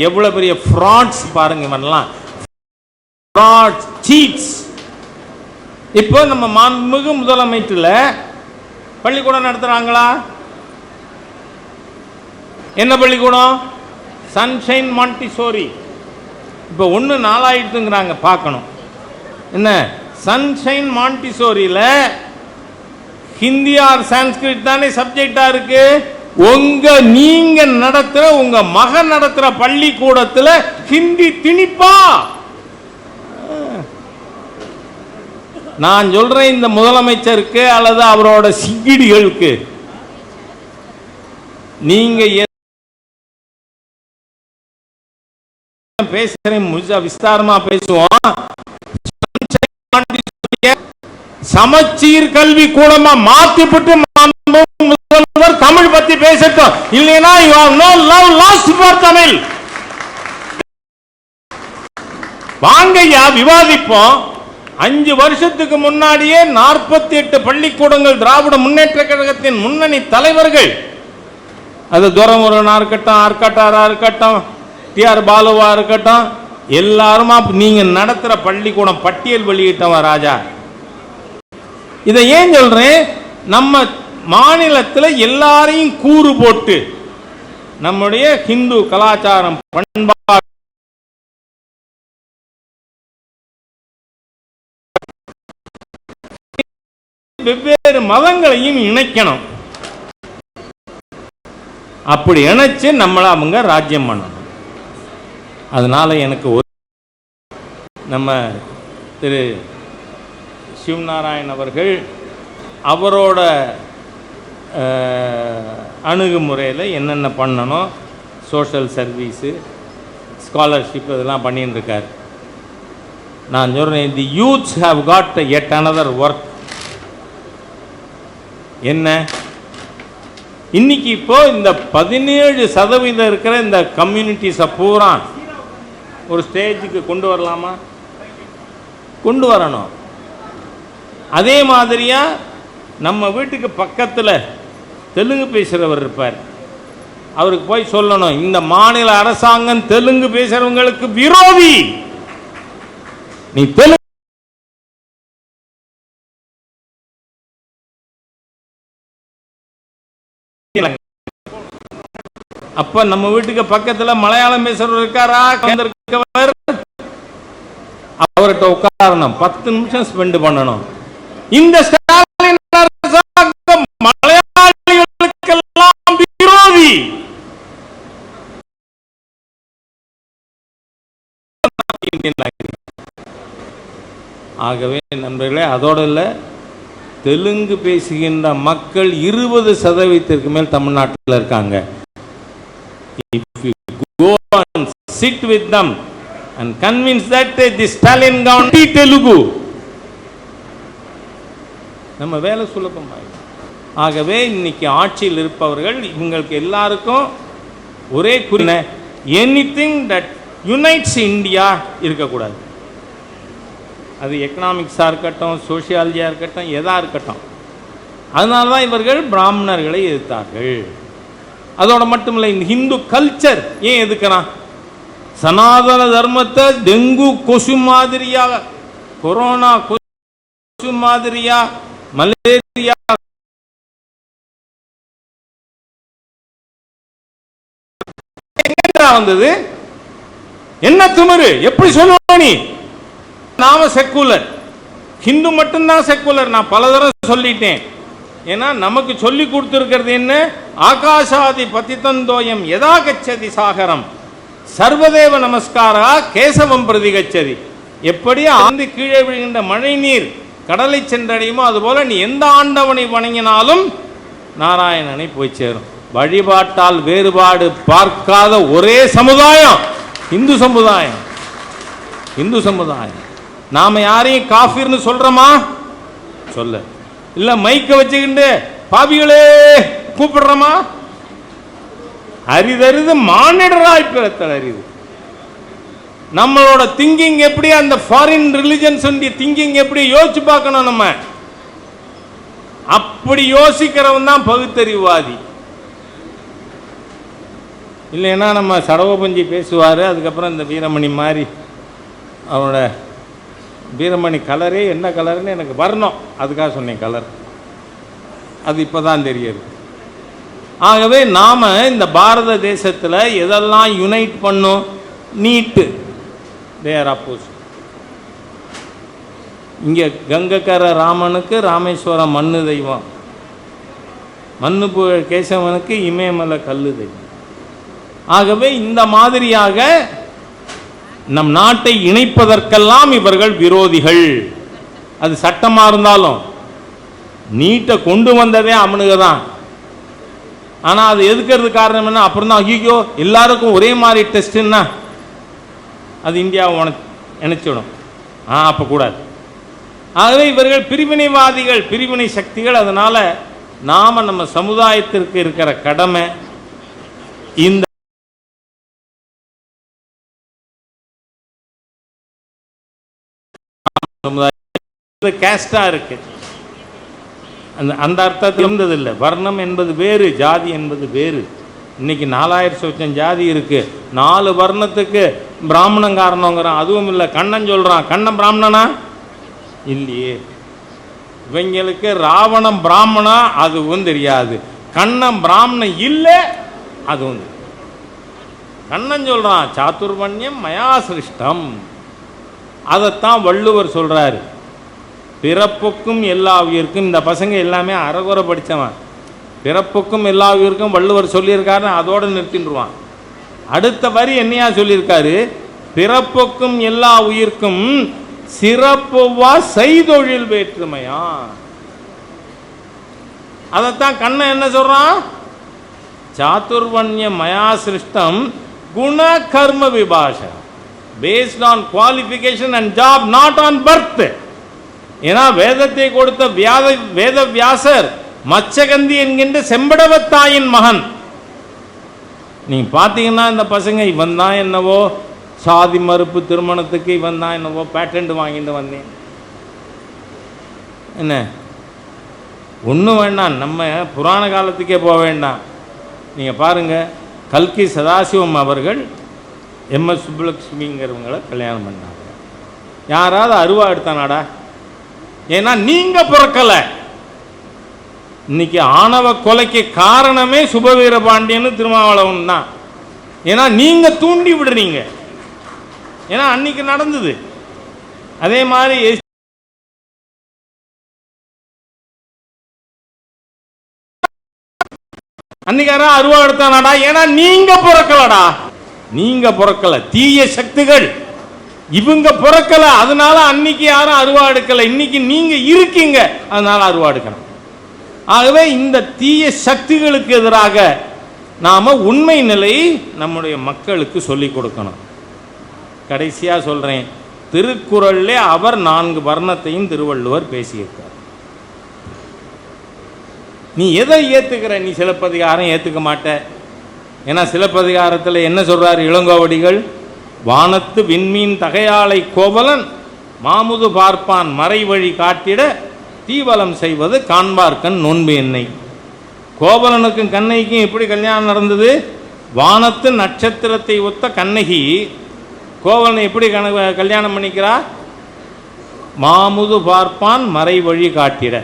எவ்வளோ பெரிய ஃப்ராட்ஸ் பாருங்க, பண்ணலாம் ஃப்ராட்ஸ், சீட்ஸ். இப்போ நம்ம மாண்புமிகு முதலமைச்சரில் பள்ளிக்கூடம் நடத்துகிறாங்களா? என்ன பள்ளிக்கூடம்? Sunshine Montessori. இப்போ 1 4 பார்க்கணும். என்ன சன்ஷைன் மாண்டிசோரியில் ஹிந்தி ஆர் சான்ஸ்கிரிட் தானே சப்ஜெக்டா இருக்கு. நீங்க நடத்துற உங்க மகன் நடத்துற பள்ளிக்கூடத்தில் ஹிந்தி திணிப்பா? நான் சொல்றேன், இந்த முதலமைச்சருக்கு அல்லது அவரோட சிக்கிடிகளுக்கு, நீங்க பேசுறேன், விஸ்தாரமா பேசுவோம். சமச்சீர் கல்வி கூடமா மாத்திவிட்டு முதல்வர் தமிழ் பத்தி பேசட்டும். இல்லைன்னா you have no love lost for Tamil. வாங்கய்யா விவாதிப்போம். 5 வருஷத்துக்கு முன்னாடியே 48 பள்ளிக்கூடங்கள் திராவிட முன்னேற்ற கழகத்தின் முன்னணி தலைவர்கள், அது துரைமுருகனா இருக்கட்டும், ஆர்காட்டாரா இருக்கட்டும், டிஆர் பாலுவா இருக்கட்டும், எல்லாருமா நீங்க நடத்துற பள்ளிக்கூடம் பட்டியல் வெளியிட்டவன் ராஜா. இதை ஏன் சொல்றேன்? நம்ம மாநிலத்தில் எல்லாரையும் கூறு போட்டு நம்முடைய ஹிந்து கலாச்சாரம் பண்பாடு வெவ்வேறு மதங்களையும் இணைக்கணும். அப்படி இணைச்சு நம்மள அவங்க ராஜ்யம் பண்ணணும். அதனால எனக்கு நம்ம திரு சிவநாராயண் அவர்கள் அவரோட அணுகுமுறையில் என்னென்ன பண்ணணும், சோஷியல் சர்வீஸு, ஸ்காலர்ஷிப் இதெல்லாம் பண்ணின்னு இருக்கார். நான் சொல்கிறேன், the youths have got yet another work. என்ன இன்னைக்கு இப்போ இந்த 17% இருக்கிற இந்த கம்யூனிட்டிஸை பூரா ஒரு ஸ்டேஜுக்கு கொண்டு வரலாமா? கொண்டு வரணும். அதே மாதிரியா நம்ம வீட்டுக்கு பக்கத்தில் தெலுங்கு பேசுகிறவர் இருப்பார். அவருக்கு போய் சொல்லணும், இந்த மாநில அரசாங்கம் தெலுங்கு பேசுறவங்களுக்கு விரோதி, நீ தெலுங்கு. அப்ப நம்ம வீட்டுக்கு பக்கத்துல மலையாளம் பேசுறவர் இருக்காரா? அவர்கிட்ட உட்காரணும், 10 நிமிஷம் ஸ்பெண்ட் பண்ணணும். இந்த ஸ்டாலின் அரசாங்கம் மலையாளிகளுக்கெல்லாம் விரோதி. ஆகவே நண்பர்களே, அதோட இல்ல, தெலுங்கு பேசுகின்ற மக்கள் 20% மேல் தமிழ்நாட்டில் இருக்காங்க. If you go and sit with them and convince that the Stalin government Telugu, நம்ம வேலை சுலபமாயிடும். ஆகவே இன்னைக்கு ஆட்சியில் இருப்பவர்கள் இவங்களுக்கு எல்லாருக்கும் ஒரே குறி, எனிதிங் தட் யுனைட்ஸ் இந்தியா இருக்கக்கூடாது. அது எக்கனாமிக்ஸாக இருக்கட்டும், சோஷியாலஜியாக இருக்கட்டும், எதாக இருக்கட்டும். அதனால தான் இவர்கள் பிராமணர்களை எதிர்த்தார்கள். அதோட மட்டும் இல்லை, இந்த ஹிந்து கல்ச்சர் ஏன் எதுக்குறான்? சனாதன தர்மத்தை டெங்கு கொசு மாதிரியா, கொரோனா கொசு மாதிரியா, மலேரியா வந்தது. என்ன திமிரு? எப்படி சொல்லுவ நீ? நாம செக்குலர், ஹிந்து மட்டும்தான் செக்குலர். நான் பல தடவை சொல்லிட்டேன். ஏன்னா நமக்கு சொல்லி கொடுத்துருக்கிறது என்ன? ஆகாஷாதி பதித்தந்தோயம் யதா கச்சதி சாகரம் சர்வதேவ நமஸ்காரா கேசவம் பிரதிகச்சதி. எப்படி ஆந்து கீழே விழுகின்ற மழை நீர் கடலை சென்றடையுமோ அதுபோல நீ எந்த ஆண்டவனை வணங்கினாலும் நாராயணனை போய் சேரும். வழிபாட்டால் வேறுபாடு பார்க்காத ஒரே சமுதாயம் இந்து சமுதாயம். இந்து சமுதாயம். நாம யாரையும் காஃபிர்னு சொல்றோமா? சொல்ல இல்ல. மைக்க வச்சுக்கிண்டு பாவிகளே கூப்பிடுறோமா? அரிதறிது மானிடராய் பிறத்தல் அரிது. நம்மளோட திங்கிங் எப்படி, அந்த ஃபாரின் ரிலிஜன்ஸ் திங்கிங் எப்படி யோசிச்சு பார்க்கணும். நம்ம அப்படி யோசிக்கிறவன் தான் பகுத்தறிவாதி. இல்லைன்னா நம்ம சடவபஞ்சி பேசுவார், அதுக்கப்புறம் இந்த வீரமணி மாதிரி அவனோட வீரமணி கலரே என்ன கலர்னு எனக்கு வரணும், அதுக்காக சொன்னேன் கலர். அது இப்போ தான் தெரியுது. ஆகவே நாம் இந்த பாரத தேசத்தில் எதெல்லாம் யுனைட் பண்ணும்? நீட்டு தேர் அப்போஸ். இங்கே கங்கக்கர ராமனுக்கு ராமேஸ்வரம் மண்ணு தெய்வம், மண்ணு கேசவனுக்கு இமயமலை கல்லு தெய்வம். ஆகவே இந்த மாதிரியாக நம் நாட்டை இணைப்பதற்கெல்லாம் இவர்கள் விரோதிகள். அது சட்டமாக இருந்தாலும் நீட்டை கொண்டு வந்ததே அவனுங்க தான். ஆனால் அது எதுக்கிறது காரணம் என்ன? அப்புறம் தான் ஐயோ எல்லாருக்கும் ஒரே மாதிரி டெஸ்ட்டுன்னா அது இந்தியாவை இணைச்சிடும். அப்போ கூடாது. ஆகவே இவர்கள் பிரிவினைவாதிகள், பிரிவினை சக்திகள். அதனால் நாம் நம்ம சமுதாயத்திற்கு இருக்கிற கடமை, இந்த கேஸ்டா இருக்கு, அந்த அர்த்தத்தில் இருந்ததில்லை. வர்ணம் என்பது வேறு, ஜாதி என்பது வேறு. இன்னைக்கு 4000 சொச்சம் ஜாதி இருக்கு, 4 வர்ணத்துக்கு பிராமணன் காரணங்கிறான். அதுவும் இல்லை, கண்ணன் சொல்றான். கண்ணன் பிராமணனா இல்லையே. இவங்களுக்கு ராவணம் பிராமணா அதுவும் தெரியாது, கண்ணன் பிராமணன் இல்லை அதுவும். கண்ணன் சொல்றான் சாதுர்வண்யம் மயா சிருஷ்டம். அதைத்தான் வள்ளுவர் சொல்றாரு. பிறப்புக்கும் எல்லா உயிருக்கும், இந்த பசங்க எல்லாமே அறகுறை படித்தவன், பிறப்புக்கும் எல்லா உயிருக்கும் வள்ளுவர் சொல்லியிருக்காரு, அதோடு நிறுத்திடுவான். அடுத்த வரி என்னையா சொல்லியிருக்காரு? பிறப்புக்கும் எல்லா உயிர்க்கும் சிறப்புவா செய்தொழில் வேற்றுமையா. அதைத்தான் கண்ணன் என்ன சொல்றான்? சாதுர்வண்ய மயா சிருஷ்டம் குண கர்ம விபாஷ, based on qualification and job, not on birth. ஏன்னா வேதத்தை கொடுத்த வேத வியாசர் மச்சகந்தி என்கின்ற செம்படவத்தாயின் மகன். நீங்க பாத்தீங்கன்னா இந்த பசங்க, இவன் தான் என்னவோ சாதி மறுப்பு திருமணத்துக்கு, இவன் தான் என்னவோ பேட்டன்ட் வாங்கிட்டு வந்தேன். என்ன ஒன்றும் வேண்டாம், நம்ம புராண காலத்துக்கே போக வேண்டாம். நீங்கள் பாருங்கள், கல்கி சதாசிவம் அவர்கள் எம்எஸ் சுப்புலட்சுமிங்கிறவங்களை கல்யாணம் பண்ணாங்க. யாராவது அருவா எடுத்தானாடா? ஏன்னா நீங்க பிறக்கல. இன்னைக்கு ஆணவ கொலைக்கு காரணமே சுபவீர பாண்டியன்னு திருமாவளவன் தான். ஏன்னா நீங்க தூண்டி விடுறீங்க. ஏன்னா அன்னைக்கு நடந்தது அதே மாதிரி. அன்னைக்கு யாரா அருவா எடுத்தானாடா? ஏன்னா நீங்க பிறக்கலடா, நீங்க பிறக்கல. தீய சக்திகள் இவங்க பிறக்கல, அதனால அன்னைக்கு யாரும் அருவா எடுக்கல. இன்னைக்கு நீங்க இருக்கீங்க, அதனால அருவா எடுக்கணும். ஆகவே இந்த தீய சக்திகளுக்கு எதிராக நாம உண்மை நிலை நம்முடைய மக்களுக்கு சொல்லிக் கொடுக்கணும். கடைசியா சொல்றேன், திருக்குறள்ல அவர் 4 வர்ணத்தையும் திருவள்ளுவர் பேசியிருக்கார். நீ எதை ஏத்துக்கிற? நீ சிலப்பதிகாரம் ஏத்துக்க மாட்ட. ஏன்னா சிலப்பதிகாரத்தில் என்ன சொல்றாரு இளங்கோவடிகள்? வானத்து விண்மீன் தகையாளை கோவலன் மாமுது பார்ப்பான் மறை வழி காட்டிட தீவலம் செய்வது காண்பார்க்கண் நோன்பு என்னை. கோவலனுக்கும் கண்ணகிக்கும் எப்படி கல்யாணம் நடந்தது? வானத்து நட்சத்திரத்தை ஒத்த கண்ணகி கோவலனை எப்படி கல்யாணம் பண்ணிக்கிறா? மாமுது பார்ப்பான் மறை வழி காட்டிட,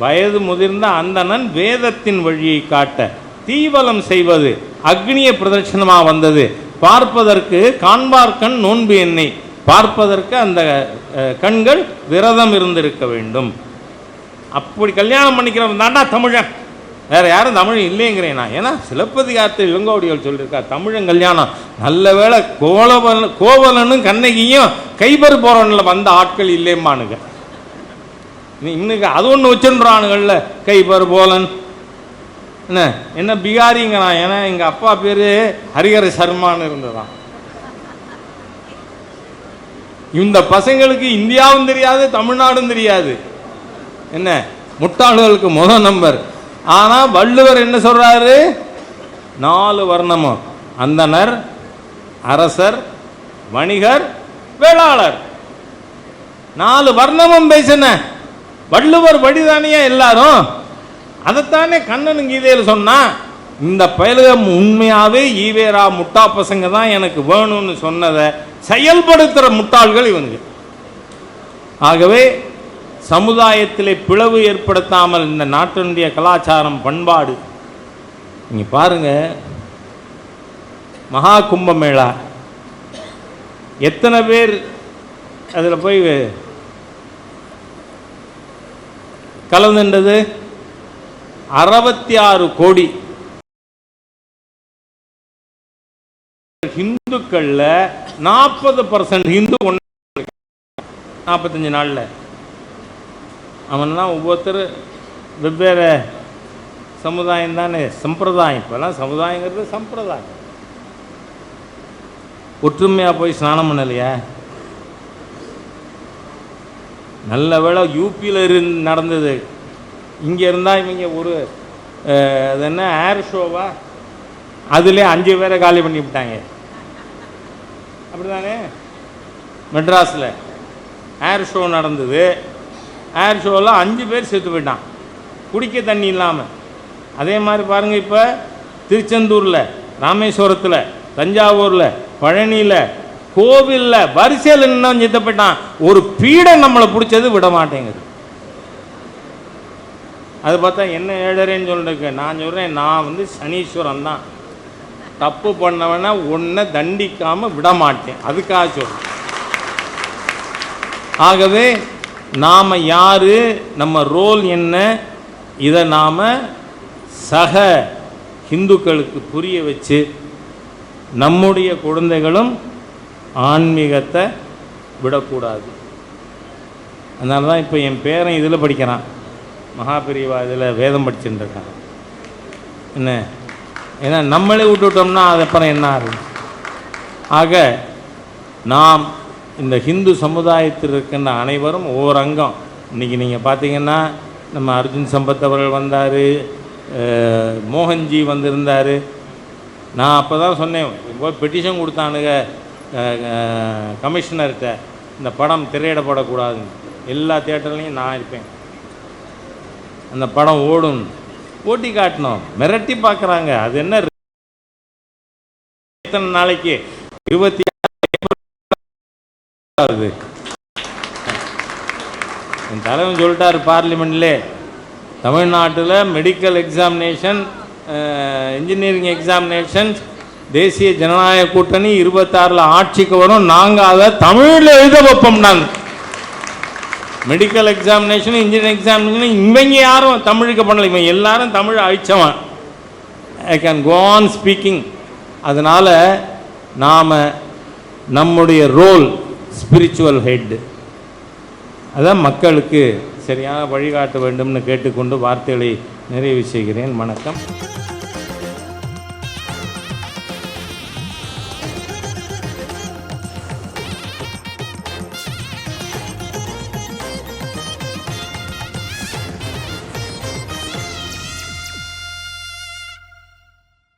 வயது முதிர்ந்த அந்தணன் வேதத்தின் வழியை காட்ட தீவலம் செய்வது அக்னிய பிரதட்சணமா வந்தது. பார்ப்பதற்கு காண்பார்க்கண் நோன்பு என்னை, பார்ப்பதற்கு அந்த கண்கள் விரதம் இருந்திருக்க வேண்டும். அப்படி கல்யாணம் பண்ணிக்கிறவன் தாண்டா தமிழன், வேற யாரும் தமிழ் இல்லைங்கிறேன் நான். ஏன்னா சிலப்பதிகாரத்தில் இளங்கோவடிகள் சொல்லியிருக்கார் தமிழன் கல்யாணம். நல்ல வேளை கோவலனும் கண்ணகியும் கைபர் போறவன்ல வந்த ஆட்கள் இல்லைம்மானுங்க. இன்னைக்கு அது ஒன்று வச்சுன்றானுங்கள்ல, கைபர் போலன் என்ன பிகாரிங்கிறான். ஏன்னா எங்க அப்பா பேரு ஹரிஹர சர்மான்னு இருந்ததான். இந்த பசங்களுக்கு இந்தியாவும் தெரியாது, தமிழ்நாடும் தெரியாது. என்ன முட்டாள்களுக்கு முதல் நம்பர். ஆனா வள்ளுவர் என்ன சொல்றாரு? 4 வர்ணமும், அந்தனர், அரசர், வணிகர், வேளாளர், 4 வர்ணமும் பேசின வள்ளுவர் வழிதானியா எல்லாரும். அதைத்தானே கண்ணன் கீதையில் சொன்னா. இந்த பயலுக உண்மையாவே ஈவேரா முட்டா பசங்க தான் எனக்கு வேணும்னு சொன்னதை செயல்படுத்துற முட்டாள்கள் இவங்க. ஆகவே சமுதாயத்திலே பிளவு ஏற்படுத்தாமல் இந்த நாட்டினுடைய கலாச்சாரம் பண்பாடு, நீங்க பாருங்க, மகா கும்பமேளா எத்தனை பேர் அதில் போய் கலந்துண்டது? 66 கோடி. ஹிந்துக்கள்ல 40% ஹிந்து 45 நாள்ல. அவன்லாம் ஒவ்வொருத்தர் வெவ்வேறு சமுதாயம் தானே, சம்பிரதாயம். இப்பெல்லாம் சமுதாயங்கிறது சம்பிரதாயம். ஒற்றுமையா போய் ஸ்நானம் பண்ணலையா? நல்ல வேளை யூபியில் நடந்தது. இங்கே இருந்தால் இவங்க ஒரு அது என்ன ஏர் ஷோவா, அதுலேயே 5 பேரை காலி பண்ணி விட்டாங்க. அப்படிதானே? மெட்ராஸில் ஏர் ஷோ நடந்தது. ஏர் ஷோவில் 5 பேர் செத்து போயிட்டான் குடிக்க தண்ணி இல்லாமல். அதே மாதிரி பாருங்கள், இப்போ திருச்செந்தூரில், ராமேஸ்வரத்தில், தஞ்சாவூரில், பழனியில், கோவிலில் வரிசையில் இன்னும் சித்த போயிட்டான். ஒரு பீடை நம்மளை பிடிச்சது விட மாட்டேங்குது. அது பார்த்தா என்ன ஏழரைன்னு சொல்லிருக்கு. நான் சொல்கிறேன், நான் வந்து சனீஸ்வரன் தான். தப்பு பண்ணவன ஒன்றை தண்டிக்காமல் விட மாட்டேன். அதுக்காக சொல்கிறேன். ஆகவே நாம் யார், நம்ம ரோல் என்ன, இதை நாம் சக இந்துக்களுக்கு புரிய வச்சு நம்முடைய குழந்தைகளும் ஆன்மீகத்தை விடக்கூடாது. அதனால தான் இப்போ என் பேரன் இதில் படிக்கிறான், மகாபிரிவா இதில் வேதம் படிச்சுட்டு இருக்கான். என்ன, ஏன்னா நம்மளே விட்டுவிட்டோம்னா அது அப்புறம் என்ன ஆகும்? ஆக நாம் இந்த ஹிந்து சமுதாயத்தில் இருக்கின்ற அனைவரும் ஒவ்வொரு அங்கம். இன்றைக்கி நீங்கள் பார்த்தீங்கன்னா நம்ம அர்ஜுன் சம்பத் அவர்கள் வந்தார், மோகன்ஜி வந்திருந்தார். நான் அப்போ தான் சொன்னேன், போய் பெட்டிஷன் கொடுத்தானுங்க கமிஷனர்கிட்ட, இந்த படம் திரையிடப்படக்கூடாதுன்னு. எல்லா தியேட்டர்லேயும் நான் இருப்பேன், அந்த படம் ஓடும், ஓட்டி காட்டணும். மிரட்டி பார்க்குறாங்க. அது என்ன எத்தனை நாளைக்கு? 26 என் தலைவன் சொல்லிட்டார் பார்லிமெண்ட்லே, தமிழ்நாட்டில் மெடிக்கல் எக்ஸாமினேஷன், இன்ஜினியரிங் எக்ஸாமினேஷன், தேசிய ஜனநாயக கூட்டணி 26 ஆட்சிக்கு வரும், நாங்கள் அதை தமிழில் எழுத வைப்போம்னாங்க. மெடிக்கல் எக்ஸாமினேஷன், இன்ஜினியரிங் எக்ஸாமினேஷன் இவங்க யாரும் தமிழுக்கு பண்ணல, இவன் எல்லாரும் தமிழ் அழிச்சவன். I can go on speaking. அதனால் நாம் நம்முடைய ரோல் ஸ்பிரிச்சுவல் ஹெட், அதான் மக்களுக்கு சரியாக வழிகாட்ட வேண்டும்னு கேட்டுக்கொண்டு வார்த்தைகளை நிறைவு செய்கிறேன். வணக்கம்.